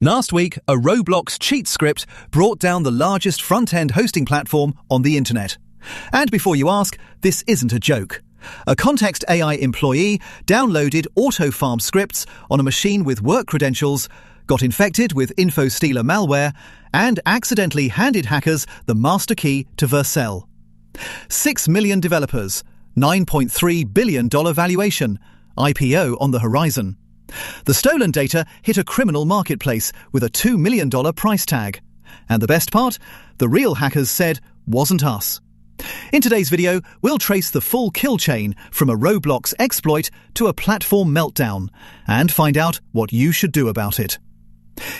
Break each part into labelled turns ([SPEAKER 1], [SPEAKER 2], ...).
[SPEAKER 1] Last week, a Roblox cheat script brought down the largest front-end hosting platform on the internet. And before you ask, this isn't a joke. A Context AI employee downloaded auto-farm scripts on a machine with work credentials, got infected with InfoStealer malware, and accidentally handed hackers the master key to Vercel. 6 million developers, $9.3 billion valuation, IPO on the horizon. The stolen data hit a criminal marketplace with a $2 million price tag. And the best part? The real hackers said, wasn't us. In today's video, we'll trace the full kill chain from a Roblox exploit to a platform meltdown and find out what you should do about it.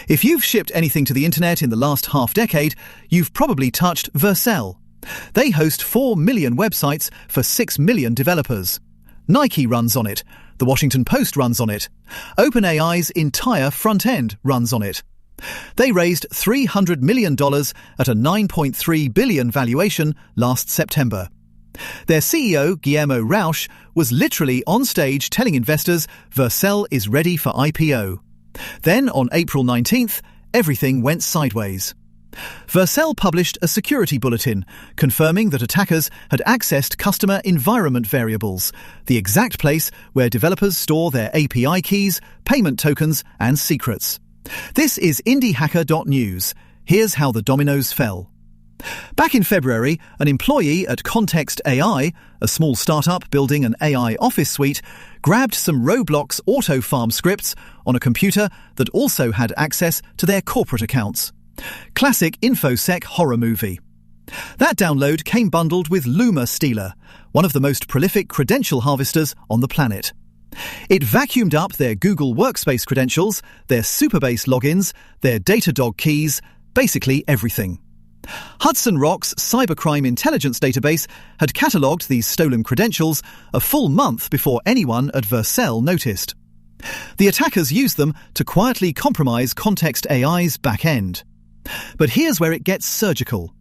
[SPEAKER 1] If you've shipped anything to the internet in the last half-decade, you've probably touched Vercel. They host 4 million websites for 6 million developers. Nike runs on it. The Washington Post runs on it. OpenAI's entire front end runs on it. They raised $300 million at a $9.3 billion valuation last September. Their CEO, Guillermo Rauch, was literally on stage telling investors Vercel is ready for IPO. Then, on April 19th, everything went sideways. Vercel published a security bulletin confirming that attackers had accessed customer environment variables, the exact place where developers store their API keys, payment tokens, and secrets. This is indiehacker.news. Here's how the dominoes fell. Back in February, an employee at Context AI, a small startup building an AI office suite, grabbed some Roblox auto-farm scripts on a computer that also had access to their corporate accounts. Classic InfoSec horror movie. That download came bundled with Luma Stealer, one of the most prolific credential harvesters on the planet. It vacuumed up their Google Workspace credentials, their Superbase logins, their Datadog keys, basically everything. Hudson Rock's cybercrime intelligence database had catalogued these stolen credentials a full month before anyone at Vercel noticed. The attackers used them to quietly compromise Context AI's back-end. But here's where it gets surgical.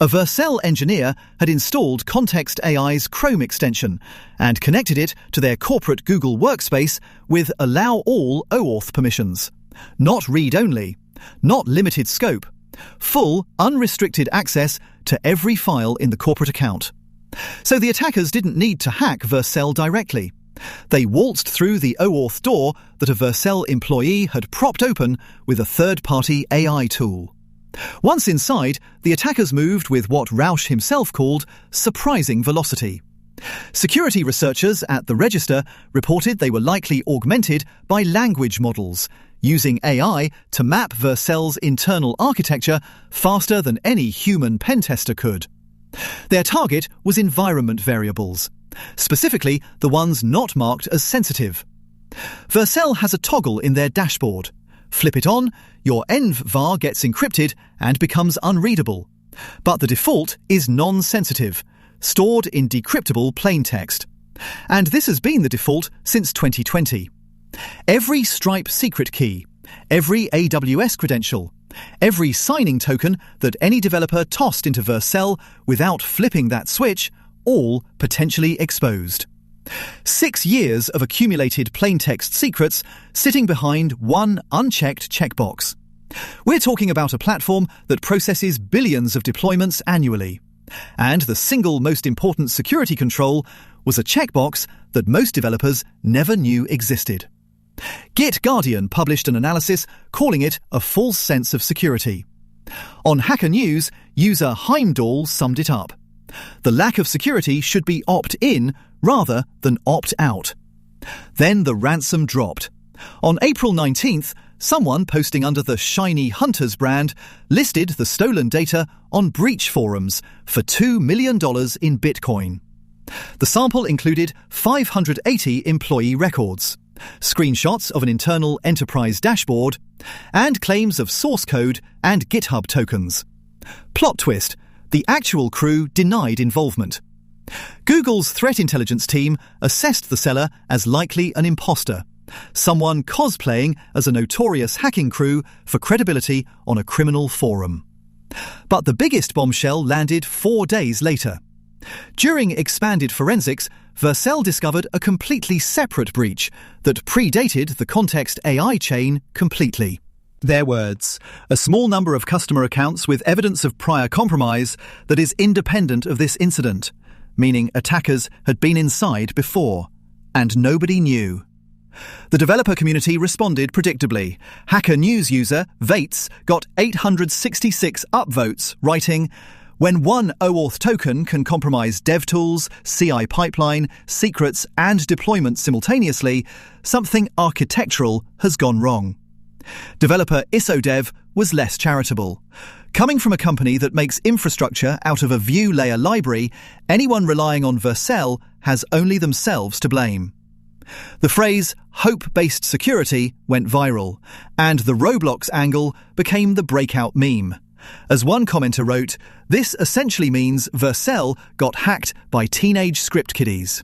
[SPEAKER 1] A Vercel engineer had installed Context AI's Chrome extension and connected it to their corporate Google Workspace with Allow All OAuth permissions. Not read-only, not limited scope, full, unrestricted access to every file in the corporate account. So the attackers didn't need to hack Vercel directly. They waltzed through the OAuth door that a Vercel employee had propped open with a third-party AI tool. Once inside, the attackers moved with what Rauch himself called surprising velocity. Security researchers at the Register reported they were likely augmented by language models, using AI to map Vercel's internal architecture faster than any human pen tester could. Their target was environment variables, specifically the ones not marked as sensitive. Vercel has a toggle in their dashboard. Flip it on, your env var gets encrypted and becomes unreadable. But the default is non-sensitive, stored in decryptable plain text. And this has been the default since 2020. Every Stripe secret key, every AWS credential, every signing token that any developer tossed into Vercel without flipping that switch, all potentially exposed. 6 years of accumulated plaintext secrets sitting behind one unchecked checkbox. We're talking about a platform that processes billions of deployments annually. And the single most important security control was a checkbox that most developers never knew existed. Git Guardian published an analysis calling it a false sense of security. On Hacker News, user Heimdall summed it up. The lack of security should be opt-in rather than opt-out. Then the ransom dropped. On April 19th, someone posting under the Shiny Hunters brand listed the stolen data on breach forums for $2 million in Bitcoin. The sample included 580 employee records, screenshots of an internal enterprise dashboard, and claims of source code and GitHub tokens. Plot twist: the actual crew denied involvement. Google's threat intelligence team assessed the seller as likely an imposter, someone cosplaying as a notorious hacking crew for credibility on a criminal forum. But the biggest bombshell landed 4 days later. During expanded forensics, Vercel discovered a completely separate breach that predated the Context AI chain completely. Their words, a small number of customer accounts with evidence of prior compromise that is independent of this incident, meaning attackers had been inside before, and nobody knew. The developer community responded predictably. Hacker News user Vates got 866 upvotes, writing, "When one OAuth token can compromise dev tools, CI pipeline, secrets, and deployment simultaneously, something architectural has gone wrong." Developer ISODev was less charitable. Coming from a company that makes infrastructure out of a Vue layer library, anyone relying on Vercel has only themselves to blame. The phrase hope-based security went viral, and the Roblox angle became the breakout meme. As one commenter wrote, this essentially means Vercel got hacked by teenage script kiddies.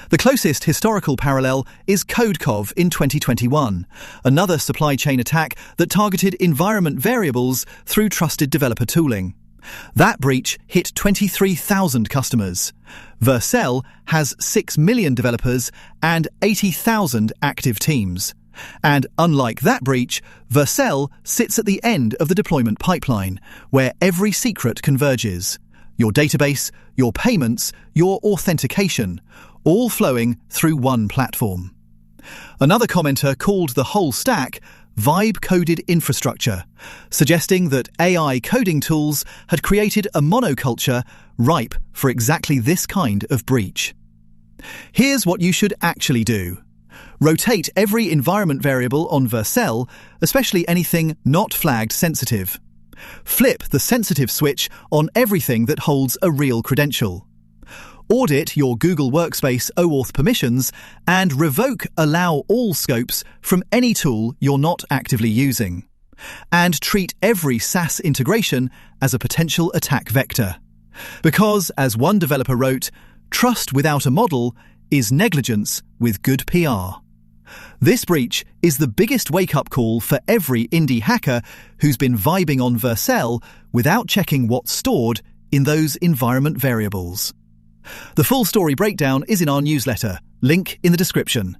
[SPEAKER 1] The closest historical parallel is CodeCov in 2021, another supply chain attack that targeted environment variables through trusted developer tooling. That breach hit 23,000 customers. Vercel has 6 million developers and 80,000 active teams. And unlike that breach, Vercel sits at the end of the deployment pipeline, where every secret converges. Your database, your payments, your authentication, all flowing through one platform. Another commenter called the whole stack vibe-coded infrastructure, suggesting that AI coding tools had created a monoculture ripe for exactly this kind of breach. Here's what you should actually do. Rotate every environment variable on Vercel, especially anything not flagged sensitive. Flip the sensitive switch on everything that holds a real credential. Audit your Google Workspace OAuth permissions and revoke allow all scopes from any tool you're not actively using. And treat every SaaS integration as a potential attack vector. Because, as one developer wrote, trust without a model is negligence with good PR. This breach is the biggest wake-up call for every indie hacker who's been vibing on Vercel without checking what's stored in those environment variables. The full story breakdown is in our newsletter, link in the description.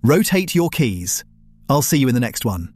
[SPEAKER 1] Rotate your keys. I'll see you in the next one.